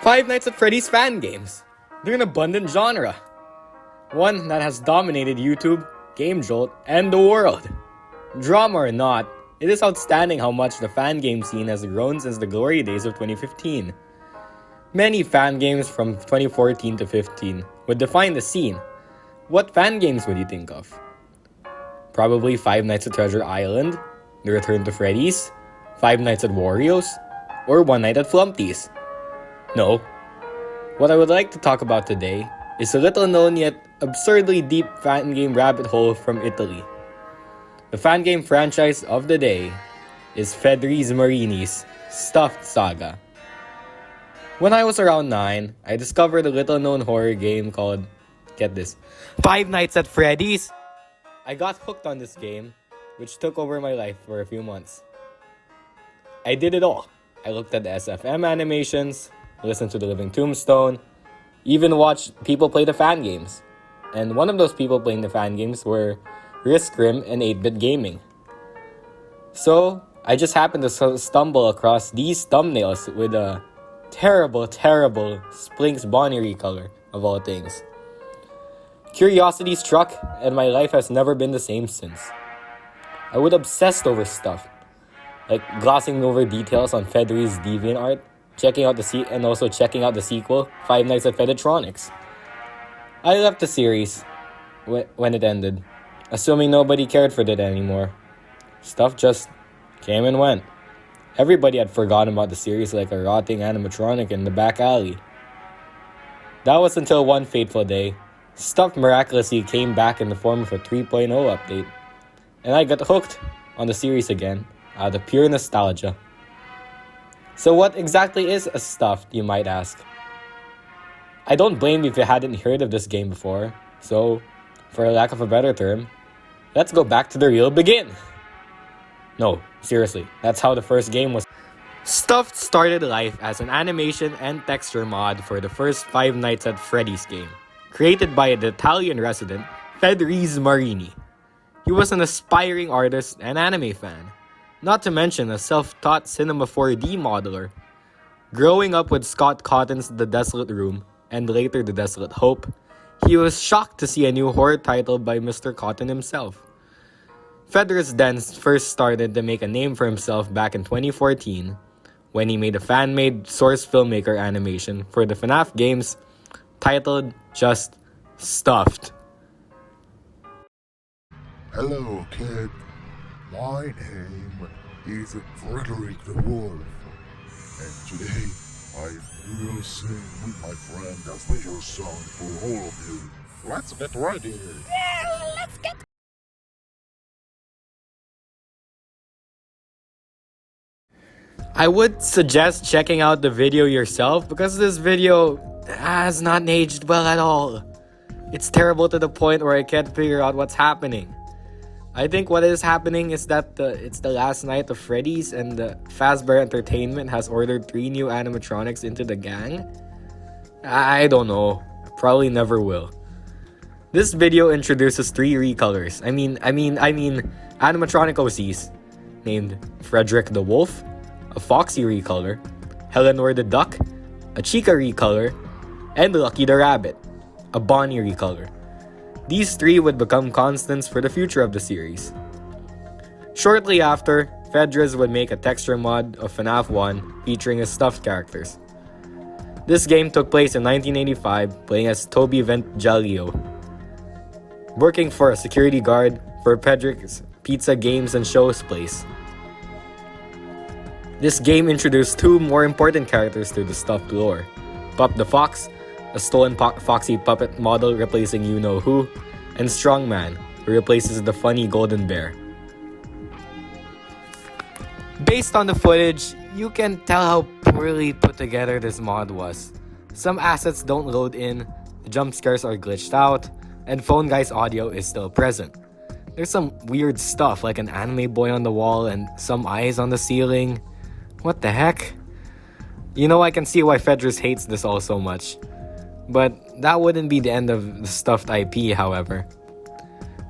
Five Nights at Freddy's fan games. They're an abundant genre. One that has dominated YouTube, Game Jolt, and the world. Drama or not, it is outstanding how much the fan game scene has grown since the glory days of 2015. Many fan games from 2014 to 15 would define the scene. What fan games would you think of? Probably Five Nights at Treasure Island, The Return to Freddy's, Five Nights at Wario's, or One Night at Flumpty's. No. What I would like to talk about today is a little known yet absurdly deep fan game rabbit hole from Italy. The fan game franchise of the day is Fedriz Marini's Stuffed Saga. When I was around 9, I discovered a little known horror game called, get this, Five Nights at Freddy's. I got hooked on this game, which took over my life for a few months. I did it all. I looked at the SFM animations, listened to the Living Tombstone, even watched people play the fan games. And one of those people playing the fan games were Riskrim and 8-Bit Gaming. So, I just happened to stumble across these thumbnails with a terrible Splinks Bonnie recolor, of all things. Curiosity struck, and my life has never been the same since. I would obsess over stuff, like glossing over details on Fedriz's DeviantArt, checking out the sequel, Five Nights at Fedetronics. I left the series when it ended, assuming nobody cared for it anymore. Stuff just came and went. Everybody had forgotten about the series like a rotting animatronic in the back alley. That was until one fateful day, Stuff miraculously came back in the form of a 3.0 update, and I got hooked on the series again, out of pure nostalgia. So what exactly is a Stuffed, you might ask? I don't blame you if you hadn't heard of this game before, so, for a lack of a better term, let's go back to the real begin. No, seriously, that's how the first game was. Stuffed started life as an animation and texture mod for the first Five Nights at Freddy's game, created by the Italian resident Fedriz Marini. He was an aspiring artist and anime fan, not to mention a self-taught Cinema 4D modeler. Growing up with Scott Cotton's The Desolate Room, and later The Desolate Hope, he was shocked to see a new horror title by Mr. Cotton himself. Fedriz then first started to make a name for himself back in 2014, when he made a fan-made source filmmaker animation for the FNAF games titled just Stuffed. Hello, kid. My name is Frederick the Wolf, and today I will sing with my friend a special song for all of you. Let's get ready. Yeah, let's get. I would suggest checking out the video yourself because this video has not aged well at all. It's terrible to the point where I can't figure out what's happening. I think what is happening is that it's the last night of Freddy's and the Fazbear Entertainment has ordered 3 new animatronics into the gang. I don't know. Probably never will. This video introduces 3 recolors. I mean animatronic OCs named Frederick the Wolf, a Foxy recolor, Eleanor the Duck, a Chica recolor, and Lucky the Rabbit, a Bonnie recolor. These 3 would become constants for the future of the series. Shortly after, Fedriz would make a texture mod of FNAF 1 featuring his stuffed characters. This game took place in 1985, playing as Toby Ventjalio, working for a security guard for Fedric's Pizza Games and Shows place. This game introduced 2 more important characters to the stuffed lore: Pup the Fox, a stolen Foxy puppet model replacing you-know-who, and Strongman, who replaces the funny Golden Bear. Based on the footage, you can tell how poorly put together this mod was. Some assets don't load in, the jump scares are glitched out, and Phone Guy's audio is still present. There's some weird stuff like an anime boy on the wall and some eyes on the ceiling. What the heck? You know, I can see why Fedriz hates this all so much. But that wouldn't be the end of the Stuffed IP, however.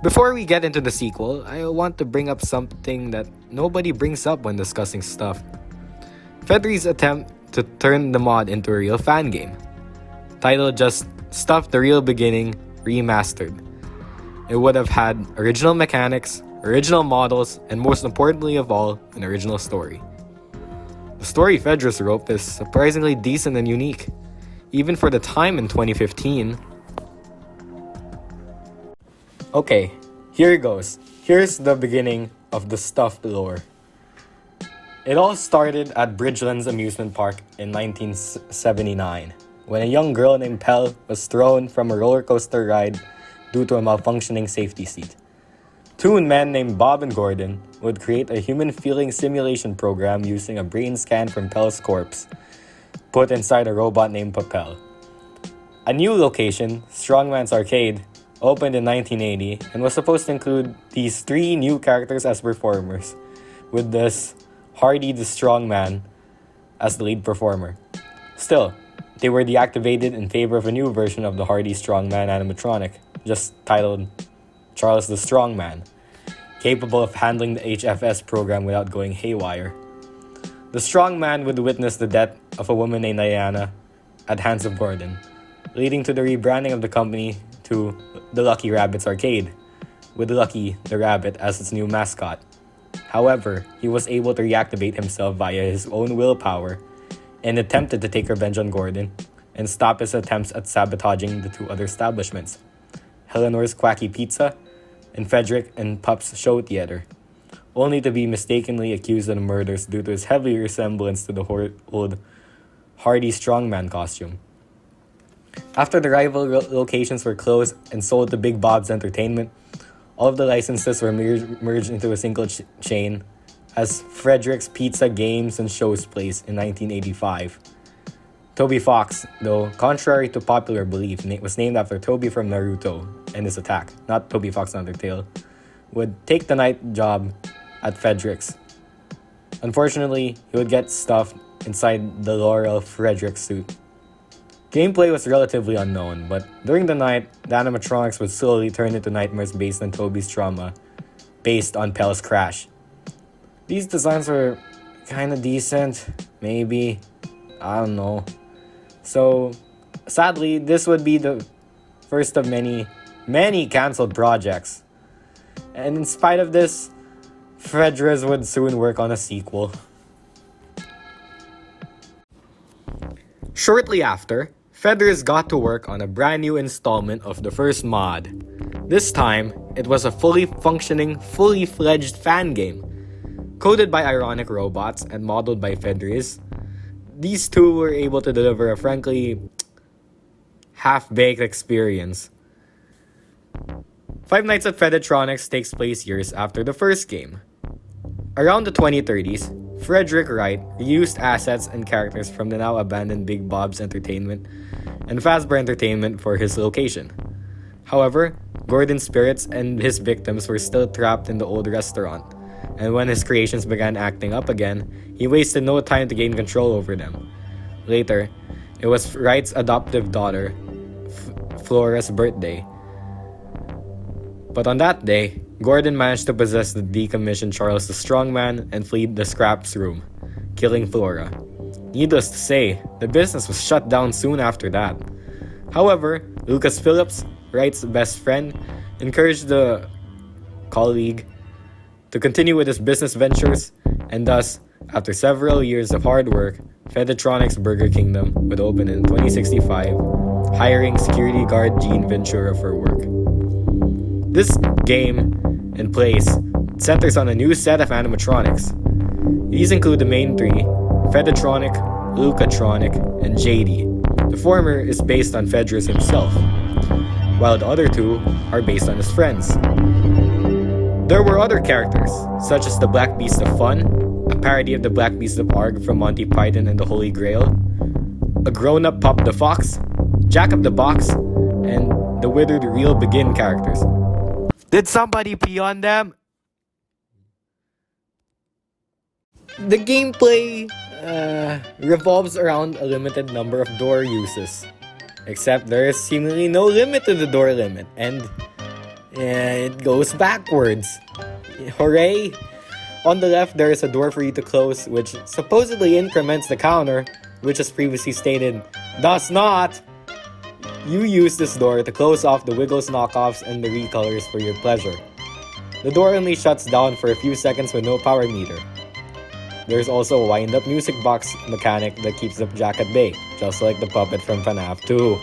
Before we get into the sequel, I want to bring up something that nobody brings up when discussing Stuffed. Fedriz's attempt to turn the mod into a real fan game. Titled just Stuff the Real Beginning Remastered. It would have had original mechanics, original models, and most importantly of all, an original story. The story Fedriz wrote is surprisingly decent and unique, even for the time in 2015. Okay, here goes. Here's the beginning of the stuffed lore. It all started at Bridgeland's amusement park in 1979, when a young girl named Pell was thrown from a roller coaster ride due to a malfunctioning safety seat. Two men named Bob and Gordon would create a human-feeling simulation program using a brain scan from Pell's corpse, put inside a robot named Papel. A new location, Strongman's Arcade, opened in 1980 and was supposed to include these three new characters as performers, with this Hardy the Strongman as the lead performer. Still, they were deactivated in favor of a new version of the Hardy Strongman animatronic, just titled Charles the Strongman, capable of handling the HFS program without going haywire. The Strongman would witness the death of a woman named Diana at hands of Gordon, leading to the rebranding of the company to the Lucky Rabbit's Arcade, with Lucky the Rabbit as its new mascot. However, he was able to reactivate himself via his own willpower and attempted to take revenge on Gordon and stop his attempts at sabotaging the two other establishments, Eleanor's Quacky Pizza and Frederick and Pup's Show Theater, only to be mistakenly accused of the murders due to his heavy resemblance to the old Hardy Strongman costume. After the rival locations were closed and sold to Big Bob's Entertainment, all of the licenses were merged into a single chain as Frederick's Pizza Games and Shows Place in 1985. Toby Fox, though, contrary to popular belief, was named after Toby from Naruto and his attack, not Toby Fox Undertale, would take the night job at Frederick's. Unfortunately, he would get stuffed inside the Laurel Frederick suit. Gameplay was relatively unknown, but during the night, the animatronics would slowly turn into nightmares based on Toby's trauma, based on Pell's crash. These designs were kinda decent, maybe, I don't know. So, sadly, this would be the first of many cancelled projects. And in spite of this, Fedriz would soon work on a sequel. Shortly after, Fedriz got to work on a brand new installment of the first mod. This time, it was a fully functioning, fully fledged fan game. Coded by Ironic Robots and modeled by Fedriz, these two were able to deliver a frankly half-baked experience. Five Nights at Fedetronics takes place years after the first game. Around the 2030s, Frederick Wright reused assets and characters from the now abandoned Big Bob's Entertainment and Fazbear Entertainment for his location. However, Gordon's spirits and his victims were still trapped in the old restaurant, and when his creations began acting up again, he wasted no time to gain control over them. Later, it was Wright's adoptive daughter, Flora's birthday. But on that day, Gordon managed to possess the decommissioned Charles the Strongman and flee the scraps room, killing Flora. Needless to say, the business was shut down soon after that. However, Lucas Phillips, Wright's best friend, encouraged the colleague to continue with his business ventures, and thus, after several years of hard work, Fedetronics Burger Kingdom would open in 2065, hiring security guard Gene Ventura for work. This game and place centers on a new set of animatronics. These include the main three, Fedetronic, Lucatronic, and JD. The former is based on Fedriz himself, while the other two are based on his friends. There were other characters, such as the Black Beast of Fun, a parody of the Black Beast of Arg from Monty Python and the Holy Grail, a grown-up Pop the Fox, Jack of the Box, and the withered Real Begin characters. Did somebody pee on them? The gameplay revolves around a limited number of door uses. Except there is seemingly no limit to the door limit, and it goes backwards. Hooray! On the left, there is a door for you to close, which supposedly increments the counter, which as previously stated, does not. You use this door to close off the Wiggles knockoffs and the recolors for your pleasure. The door only shuts down for a few seconds with no power meter. There's also a wind-up music box mechanic that keeps the Jack at bay, just like the puppet from FNAF 2.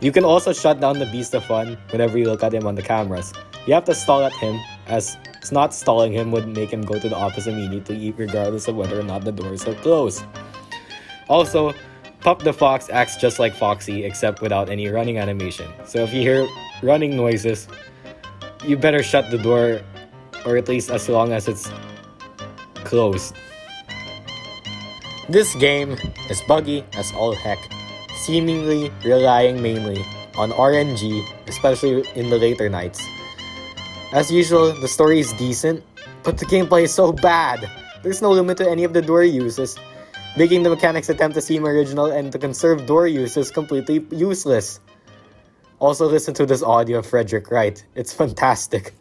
You can also shut down the Beast of Fun whenever you look at him on the cameras. You have to stall at him, as not stalling him would make him go to the office immediately regardless of whether or not the doors are closed. Also, Pup the Fox acts just like Foxy except without any running animation. So if you hear running noises, you better shut the door, or at least as long as it's closed. This game is buggy as all heck, seemingly relying mainly on RNG, especially in the later nights. As usual, the story is decent, but the gameplay is so bad. There's no limit to any of the door uses, making the mechanics attempt to seem original and to conserve door uses completely useless. Also listen to this audio of Frederick Wright. It's fantastic.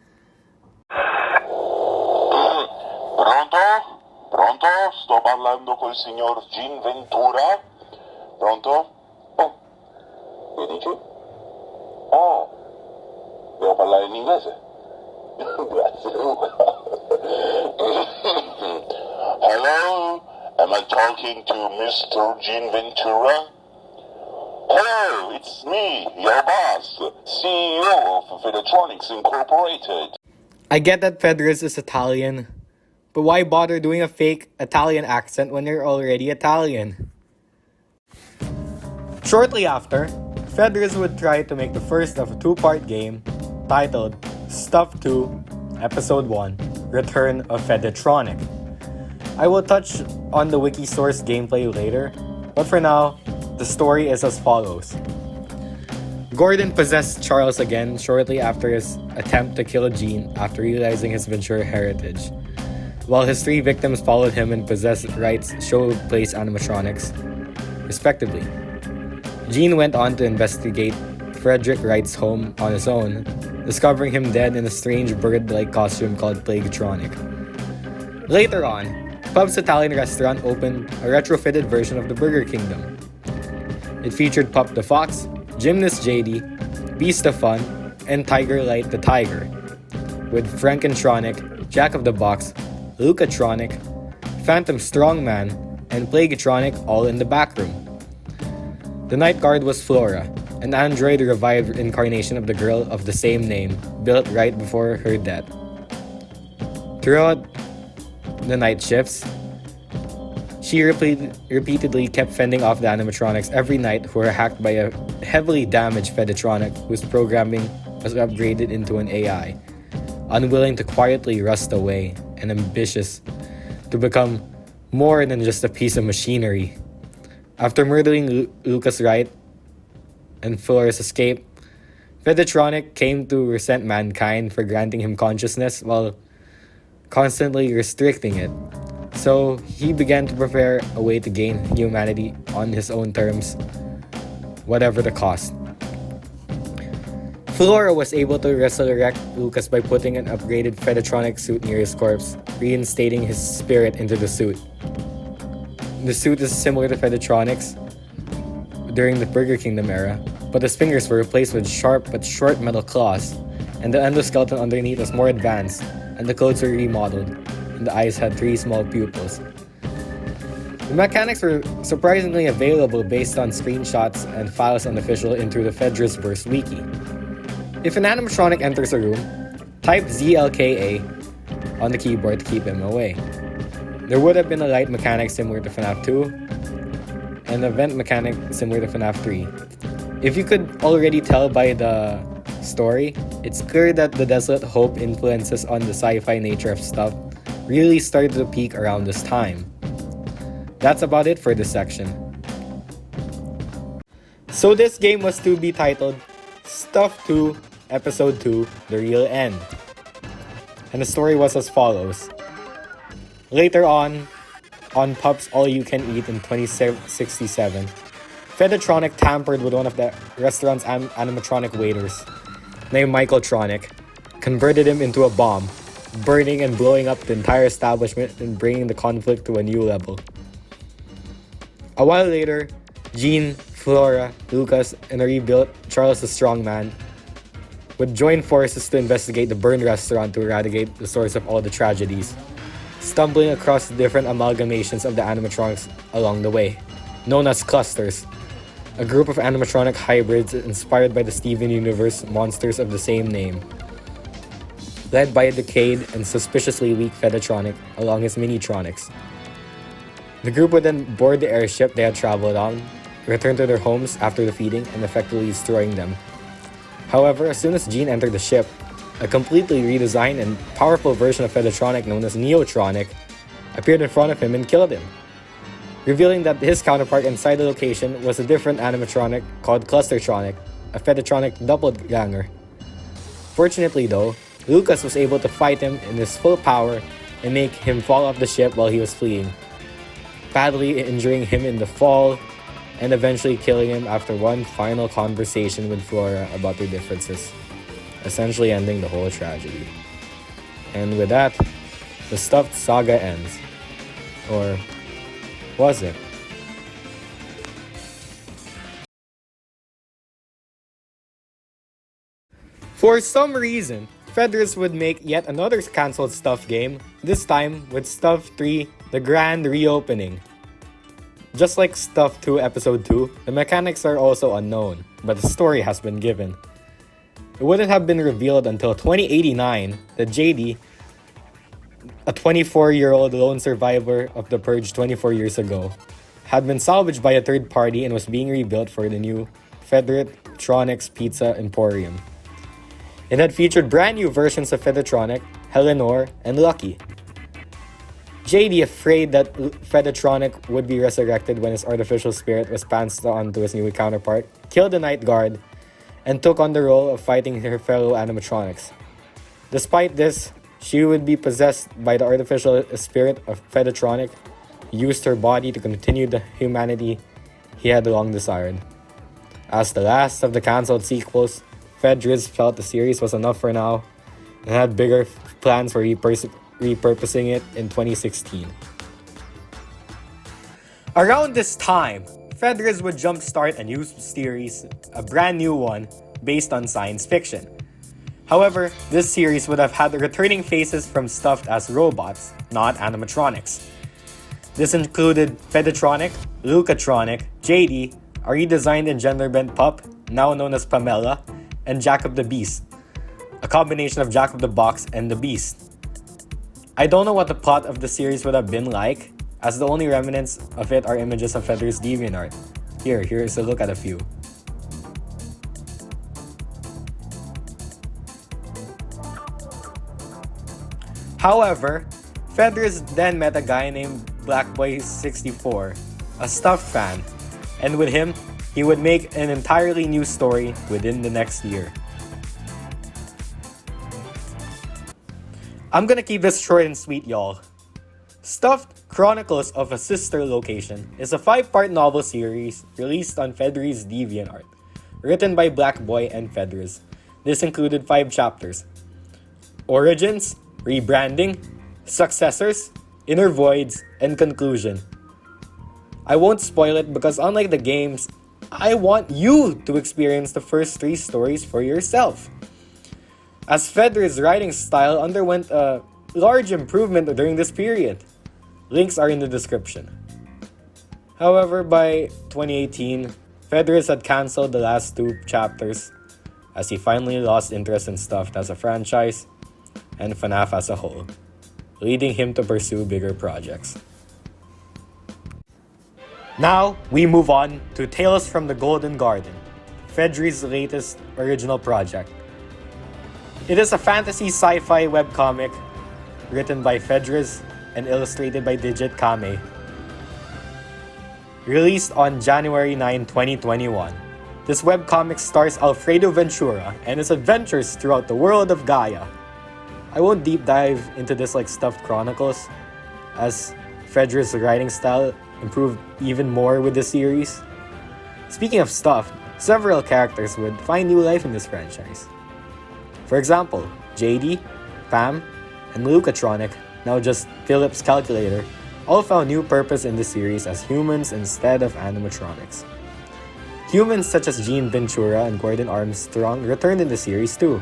Pronto? Pronto? Sto parlando col signor Gin Ventura? Pronto? Oh, che dici? Ah, devo parlare in inglese? Grazie. Hello? Am I talking to Mr. Gin Ventura? Hello, it's me, your boss, CEO of Fedetronics Incorporated. I get that Fedriz is Italian, but why bother doing a fake Italian accent when you're already Italian? Shortly after, Fedriz would try to make the first of a two-part game titled Stuff 2, Episode 1, Return of Fedetronic. I will touch on the wiki source gameplay later, but for now, the story is as follows. Gordon possessed Charles again shortly after his attempt to kill Jean after realizing his Ventura heritage, while his three victims followed him and possessed Wright's showplace animatronics, respectively. Jean went on to investigate Frederick Wright's home on his own, discovering him dead in a strange bird-like costume called Fedetronic. Later on, Pub's Italian restaurant opened a retrofitted version of the Burger Kingdom. It featured Pup the Fox, Gymnast JD, Beast of Fun, and Tiger Light the Tiger, with Frankentronic, Jack of the Box, Lucatronic, Phantom Strongman, and Plaguetronic all in the back room. The night guard was Flora, an android revived incarnation of the girl of the same name, built right before her death. Throughout the night shifts, she repeatedly kept fending off the animatronics every night who were hacked by a heavily damaged Fedetronic whose programming was upgraded into an AI, unwilling to quietly rust away and ambitious to become more than just a piece of machinery. After murdering Lucas Wright and Flora's escape, Fedetronic came to resent mankind for granting him consciousness while constantly restricting it. So he began to prepare a way to gain humanity on his own terms, whatever the cost. Flora was able to resurrect Lucas by putting an upgraded Fedetronic suit near his corpse, reinstating his spirit into the suit. The suit is similar to Fedetronics during the Burger Kingdom era, but his fingers were replaced with sharp but short metal claws, and the endoskeleton underneath was more advanced, and the clothes were remodeled, and the eyes had 3 small pupils. The mechanics were surprisingly available based on screenshots and files on official Into the Fedrizverse wiki. If an animatronic enters a room, type ZLKA on the keyboard to keep him away. There would have been a light mechanic similar to FNAF 2, and an event mechanic similar to FNAF 3. If you could already tell by the story, it's clear that the Desolate Hope influences on the sci-fi nature of stuff really started to peak around this time. That's about it for this section. So this game was to be titled Stuff 2, Episode 2, The Real End. And the story was as follows. Later on Pub's All You Can Eat in 2067, Fedetronic tampered with one of the restaurant's animatronic waiters, named Michaeltronic, converted him into a bomb, burning and blowing up the entire establishment and bringing the conflict to a new level. A while later, Jean, Flora, Lucas, and a rebuilt Charles the Strongman would join forces to investigate the burned restaurant to eradicate the source of all the tragedies, stumbling across different amalgamations of the animatronics along the way, known as clusters, a group of animatronic hybrids inspired by the Steven Universe monsters of the same name, led by a decayed and suspiciously weak Fedetronic along his Minitronics. The group would then board the airship they had traveled on, return to their homes after defeating and effectively destroying them. However, as soon as Jean entered the ship, a completely redesigned and powerful version of Fedetronic known as Neotronic appeared in front of him and killed him, revealing that his counterpart inside the location was a different animatronic called Clustertronic, a Fedetronic doppelganger. Fortunately though, Lucas was able to fight him in his full power and make him fall off the ship while he was fleeing, badly injuring him in the fall and eventually killing him after one final conversation with Flora about their differences, essentially ending the whole tragedy. And with that, the stuffed saga ends. Or was it? For some reason, Fedriz would make yet another cancelled Stuff game, this time with Stuff 3, The Grand Reopening. Just like Stuff 2 Episode 2, the mechanics are also unknown, but the story has been given. It wouldn't have been revealed until 2089 that JD, a 24-year-old lone survivor of the Purge 24 years ago, had been salvaged by a third party and was being rebuilt for the new Fedetronics Pizza Emporium. It had featured brand new versions of Fedetronic, Eleanor, and Lucky. JD, afraid that Fedetronic would be resurrected when his artificial spirit was passed on to his new counterpart, killed the Night Guard and took on the role of fighting her fellow animatronics. Despite this, she would be possessed by the artificial spirit of Fedetronic, used her body to continue the humanity he had long desired. As the last of the cancelled sequels, Fedriz felt the series was enough for now and had bigger plans for repurposing it in 2016. Around this time, Fedriz would jumpstart a new series, a brand new one, based on science fiction. However, this series would have had returning faces from stuffed as robots, not animatronics. This included Fedetronic, Lucatronic, JD, a redesigned and gender-bent pup, now known as Pamela, and Jacob the Beast, a combination of Jacob the Box and the Beast. I don't know what the plot of the series would have been like, as the only remnants of it are images of Fedriz DeviantArt. Here's a look at a few. However, Fedriz then met a guy named Blackboy64, a stuffed fan, and with him, he would make an entirely new story within the next year. I'm gonna keep this short and sweet, y'all. Stuffed Chronicles of a Sister Location is a 5-part novel series released on Fedriz DeviantArt, written by Blackboy and Fedriz. This included 5 chapters: Origins, Rebranding, Successors, Inner Voids, and Conclusion. I won't spoil it because unlike the games, I want you to experience the first 3 stories for yourself, as Fedriz's writing style underwent a large improvement during this period. Links are in the description. However, by 2018, Fedriz had cancelled the last 2 chapters as he finally lost interest in Stuffed as a franchise and FNAF as a whole, leading him to pursue bigger projects. Now, we move on to Tales from the Golden Garden, Fedriz's latest original project. It is a fantasy sci-fi webcomic written by Fedriz and illustrated by Digit Kame. Released on January 9, 2021. This webcomic stars Alfredo Ventura and his adventures throughout the world of Gaia. I won't deep dive into this like Stuffed Chronicles, as Fedriz's writing style improved even more with the series. Speaking of Stuffed, several characters would find new life in this franchise. For example, JD, Pam, and Lucatronic, now just Philip's calculator, all found new purpose in the series as humans instead of animatronics. Humans such as Gene Ventura and Gordon Armstrong returned in the series too.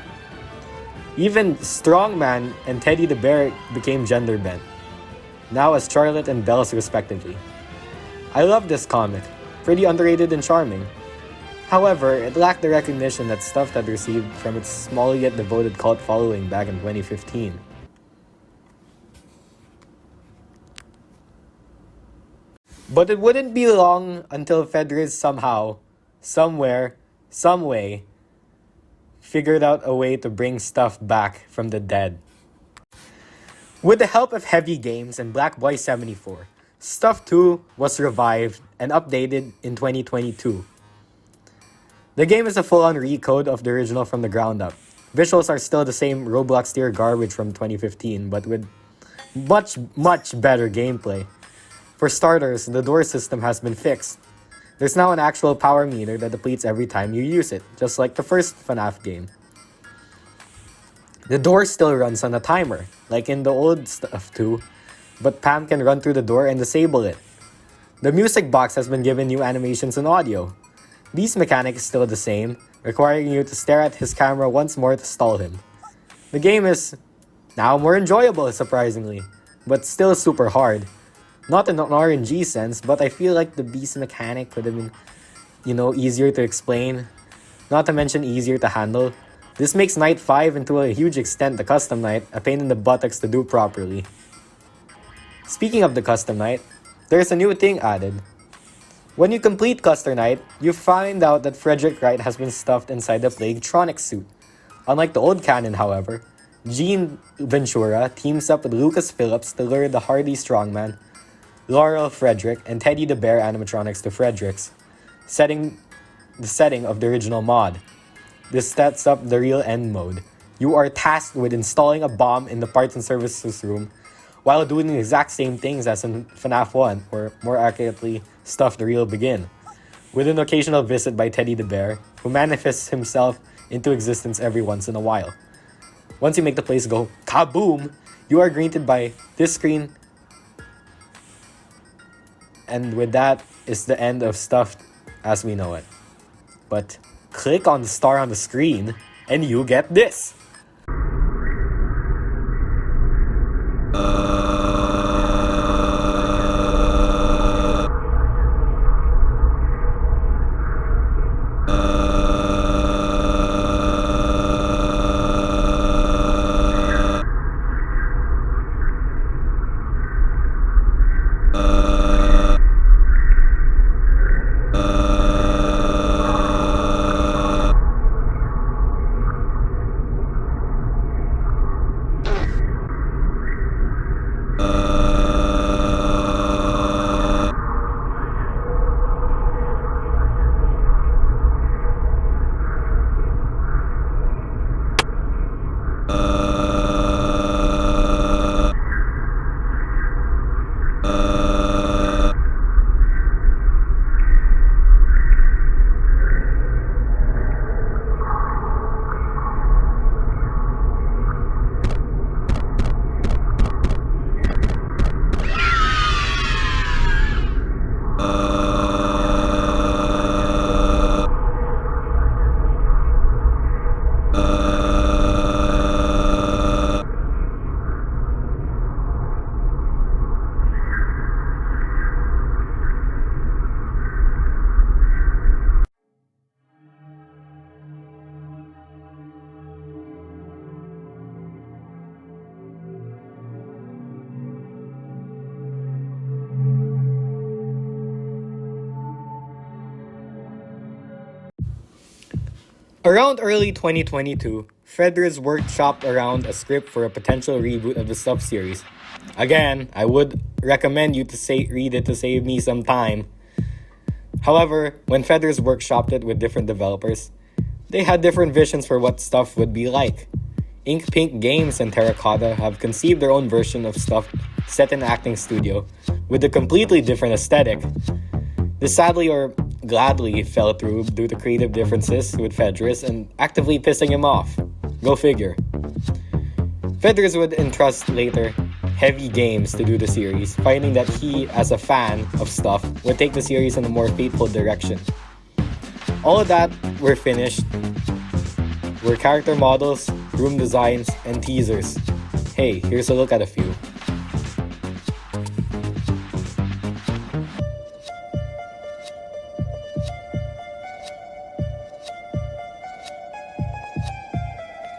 Even Strongman and Teddy the Bear became gender bent, now as Charlotte and Bells respectively. I love this comic, pretty underrated and charming. However, it lacked the recognition that Stuffed had received from its small yet devoted cult following back in 2015. But it wouldn't be long until Fedriz somehow, somewhere, someway, figured out a way to bring Stuffed back from the dead. With the help of Heavy Games and Black Boy 74, Stuffed 2 was revived and updated in 2022. The game is a full-on recode of the original from the ground up. Visuals are still the same Roblox tier garbage from 2015, but with much better gameplay. For starters, the door system has been fixed. There's now an actual power meter that depletes every time you use it, just like the first FNAF game. The door still runs on a timer, like in the old Stuff 2, but Pam can run through the door and disable it. The music box has been given new animations and audio. These mechanics still the same, requiring you to stare at his camera once more to stall him. The game is now more enjoyable, surprisingly, but still super hard. Not in an RNG sense, but I feel like the beast mechanic could have been, easier to explain. Not to mention easier to handle. This makes Night 5 and to a huge extent the custom night a pain in the buttocks to do properly. Speaking of the custom night, there's a new thing added. When you complete Custom Night, you find out that Frederick Wright has been stuffed inside the Fedetronic suit. Unlike the old canon, however, Gene Ventura teams up with Lucas Phillips to lure the hardy strongman, Laurel Frederick, and Teddy the Bear animatronics to Frederick's, setting the setting of the original mod. This sets up the real end mode. You are tasked with installing a bomb in the parts and services room while doing the exact same things as in FNAF 1, or more accurately, Stuff the Real Begin, with an occasional visit by Teddy the Bear, who manifests himself into existence every once in a while. Once you make the place go kaboom, you are greeted by this screen, and with that is the end of Stuffed as we know it. But click on the star on the screen, and you get this! Around early 2022, Fedriz workshopped around a script for a potential reboot of the Stuff series. Again, I would recommend you to read it to save me some time. However, when Fedriz workshopped it with different developers, they had different visions for what Stuff would be like. Ink Pink Games and Terracotta have conceived their own version of Stuff set in an acting studio with a completely different aesthetic. This sadly or gladly fell through due to creative differences with Fedriz and actively pissing him off. Go figure. Fedriz would entrust later Heavy Games to do the series, finding that he, as a fan of stuff, would take the series in a more faithful direction. All of that were finished. Were character models, room designs, and teasers. Hey, here's a look at a few.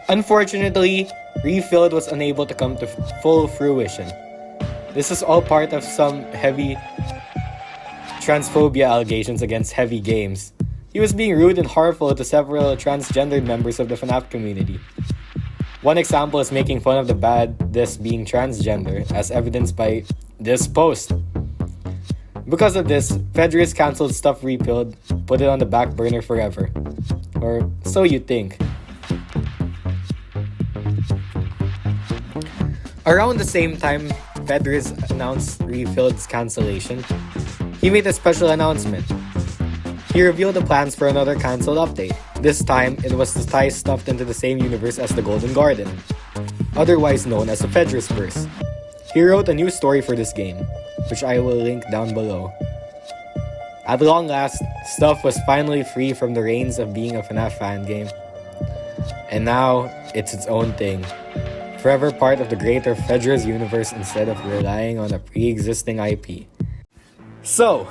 Unfortunately, Refilled was unable to come to full fruition. This is all part of some heavy transphobia allegations against Heavy Games. He was being rude and harmful to several transgendered members of the FNAF community. One example is making fun of the baddest being transgender, as evidenced by this post. Because of this, Fedriz cancelled Stuff Refilled, put it on the back burner forever. Or so you think. Around the same time Fedriz announced Refilled's cancellation, he made a special announcement. He revealed the plans for another cancelled update. This time, it was to tie stuff into the same universe as the Golden Garden, otherwise known as the Fedrizverse. He wrote a new story for this game, which I will link down below. At long last, Stuff was finally free from the reins of being a FNAF fan game. And now, it's its own thing. Forever part of the greater Fedriz universe instead of relying on a pre-existing IP. So,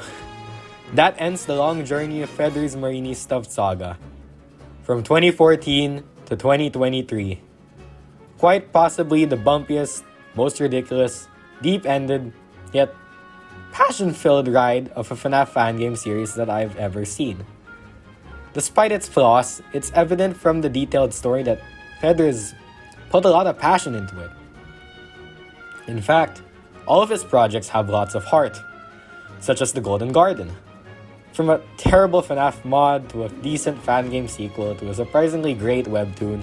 that ends the long journey of Fedriz Marini's Stuffed Saga. From 2014 to 2023. Quite possibly the bumpiest, most ridiculous, deep-ended, yet passion-filled ride of a FNAF fan game series that I've ever seen. Despite its flaws, it's evident from the detailed story that Fedriz put a lot of passion into it. In fact, all of his projects have lots of heart, such as the Golden Garden. From a terrible FNAF mod to a decent fan game sequel to a surprisingly great webtoon,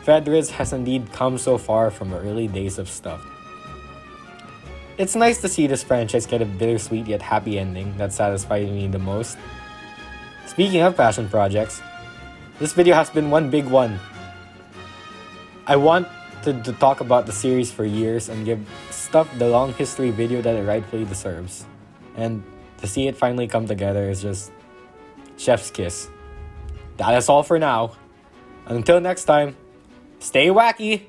Fedriz has indeed come so far from the early days of Stuff. It's nice to see this franchise get a bittersweet yet happy ending that satisfies me the most. Speaking of passion projects, this video has been one big one. I wanted to talk about the series for years and give Stuff the long history video that it rightfully deserves. And to see it finally come together is just chef's kiss. That is all for now. Until next time, stay wacky!